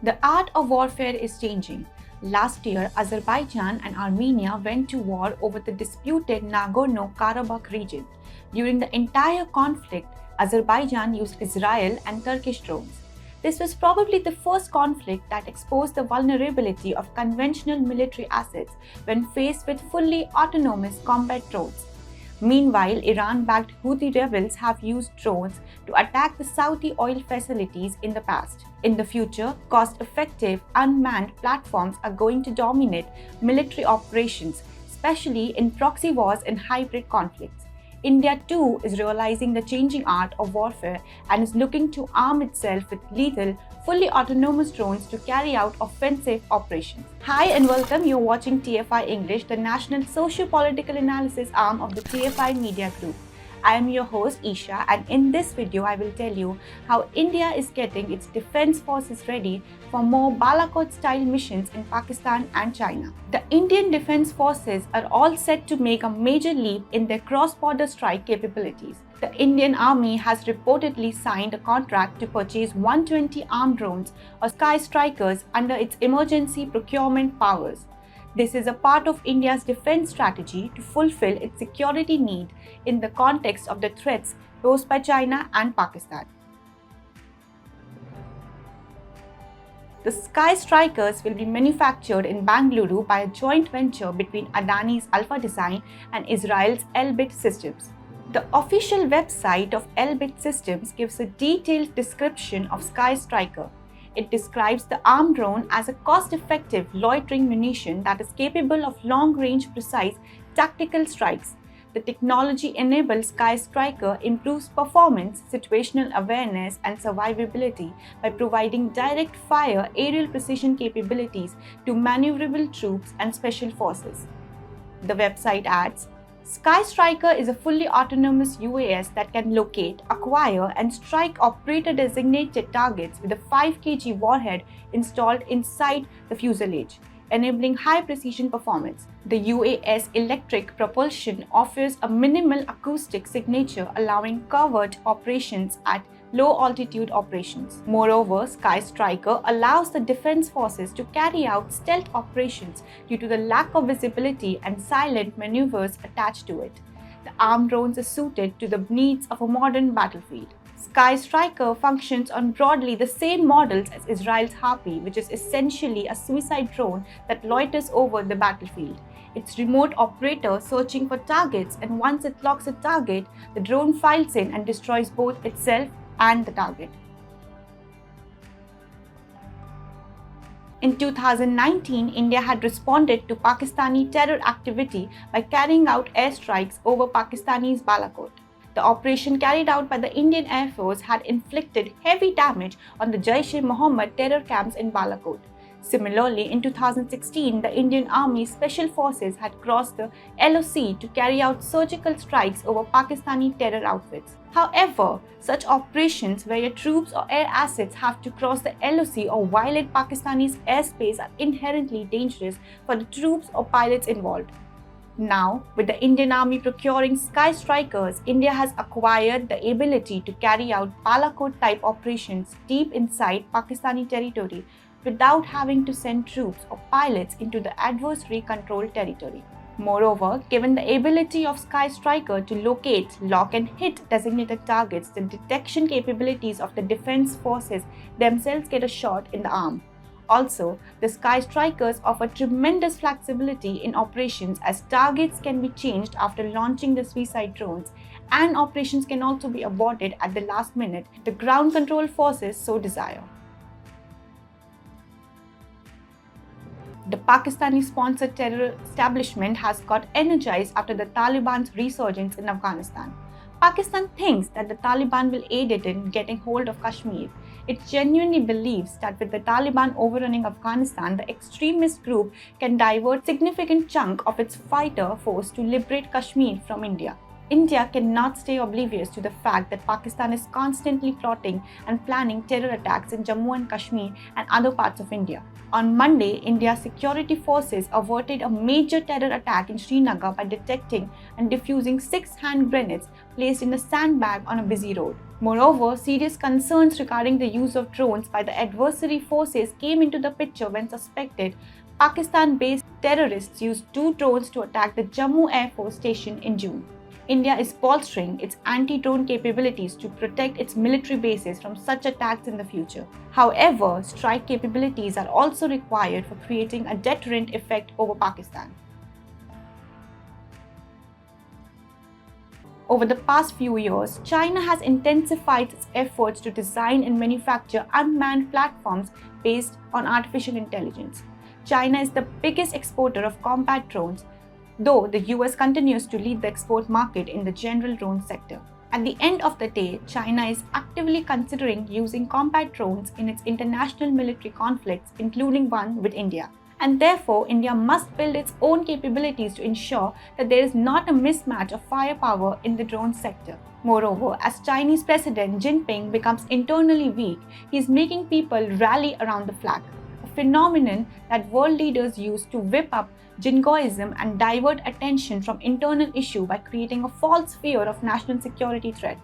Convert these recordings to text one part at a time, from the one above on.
The art of warfare is changing. Last year, Azerbaijan and Armenia went to war over the disputed Nagorno-Karabakh region. During the entire conflict, Azerbaijan used Israel and Turkish drones. This was probably the first conflict that exposed the vulnerability of conventional military assets when faced with fully autonomous combat drones. Meanwhile, Iran-backed Houthi rebels have used drones to attack the Saudi oil facilities in the past. In the future, cost-effective, unmanned platforms are going to dominate military operations, especially in proxy wars and hybrid conflicts. India too is realizing the changing art of warfare and is looking to arm itself with lethal, fully autonomous drones to carry out offensive operations. Hi and welcome, you're watching TFI English, the national socio-political analysis arm of the TFI Media Group. I am your host Isha, and in this video I will tell you how India is getting its defense forces ready for more Balakot-style missions in Pakistan and China. The Indian Defense Forces are all set to make a major leap in their cross-border strike capabilities. The Indian Army has reportedly signed a contract to purchase 120 armed drones or Sky Strikers under its emergency procurement powers. This is a part of India's defense strategy to fulfill its security need in the context of the threats posed by China and Pakistan. The Sky Strikers will be manufactured in Bangalore by a joint venture between Adani's Alpha Design and Israel's Elbit Systems. The official website of Elbit Systems gives a detailed description of Sky Striker. It describes the armed drone as a cost-effective loitering munition that is capable of long-range, precise, tactical strikes. The technology-enabled Sky Striker improves performance, situational awareness, and survivability by providing direct fire aerial precision capabilities to maneuverable troops and special forces. The website adds, Sky Striker is a fully autonomous UAS that can locate, acquire, and strike operator-designated targets with a 5 kg warhead installed inside the fuselage, enabling high-precision performance. The UAS electric propulsion offers a minimal acoustic signature, allowing covert operations at low-altitude operations. Moreover, Sky Striker allows the defense forces to carry out stealth operations due to the lack of visibility and silent maneuvers attached to it. The armed drones are suited to the needs of a modern battlefield. Sky Striker functions on broadly the same models as Israel's Harpy, which is essentially a suicide drone that loiters over the battlefield. Its remote operator searching for targets, and once it locks a target, the drone files in and destroys both itself and the target. In 2019, India had responded to Pakistani terror activity by carrying out airstrikes over Pakistani's Balakot. The operation carried out by the Indian Air Force had inflicted heavy damage on the Jaish-e-Mohammed terror camps in Balakot. Similarly, in 2016, the Indian Army Special Forces had crossed the LOC to carry out surgical strikes over Pakistani terror outfits. However, such operations where your troops or air assets have to cross the LOC or violate Pakistani's airspace are inherently dangerous for the troops or pilots involved. Now, with the Indian Army procuring Sky Strikers, India has acquired the ability to carry out Balakot-type operations deep inside Pakistani territory without having to send troops or pilots into the adversary-controlled territory. Moreover, given the ability of Sky Striker to locate, lock and hit designated targets, the detection capabilities of the defense forces themselves get a shot in the arm. Also, the Sky Strikers offer tremendous flexibility in operations as targets can be changed after launching the suicide drones, and operations can also be aborted at the last minute if the ground control forces so desire. The Pakistani-sponsored terror establishment has got energized after the Taliban's resurgence in Afghanistan. Pakistan thinks that the Taliban will aid it in getting hold of Kashmir. It genuinely believes that with the Taliban overrunning Afghanistan, the extremist group can divert a significant chunk of its fighter force to liberate Kashmir from India. India cannot stay oblivious to the fact that Pakistan is constantly plotting and planning terror attacks in Jammu and Kashmir and other parts of India. On Monday, India's security forces averted a major terror attack in Srinagar by detecting and defusing 6 hand grenades placed in a sandbag on a busy road. Moreover, serious concerns regarding the use of drones by the adversary forces came into the picture when suspected Pakistan-based terrorists used 2 drones to attack the Jammu Air Force Station in June. India is bolstering its anti-drone capabilities to protect its military bases from such attacks in the future. However, strike capabilities are also required for creating a deterrent effect over Pakistan. Over the past few years, China has intensified its efforts to design and manufacture unmanned platforms based on artificial intelligence. China is the biggest exporter of combat drones, though the US continues to lead the export market in the general drone sector. At the end of the day, China is actively considering using combat drones in its international military conflicts, including one with India. And therefore, India must build its own capabilities to ensure that there is not a mismatch of firepower in the drone sector. Moreover, as Chinese President Jinping becomes internally weak, he is making people rally around the flag, a phenomenon that world leaders use to whip up jingoism and divert attention from internal issue by creating a false fear of national security threat.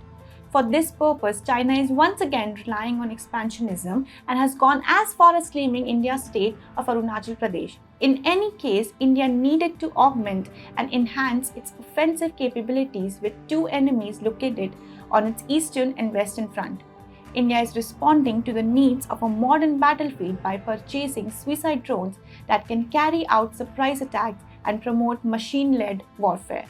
For this purpose, China is once again relying on expansionism and has gone as far as claiming India's state of Arunachal Pradesh. In any case, India needed to augment and enhance its offensive capabilities with 2 enemies located on its eastern and western front. India is responding to the needs of a modern battlefield by purchasing suicide drones that can carry out surprise attacks and promote machine-led warfare.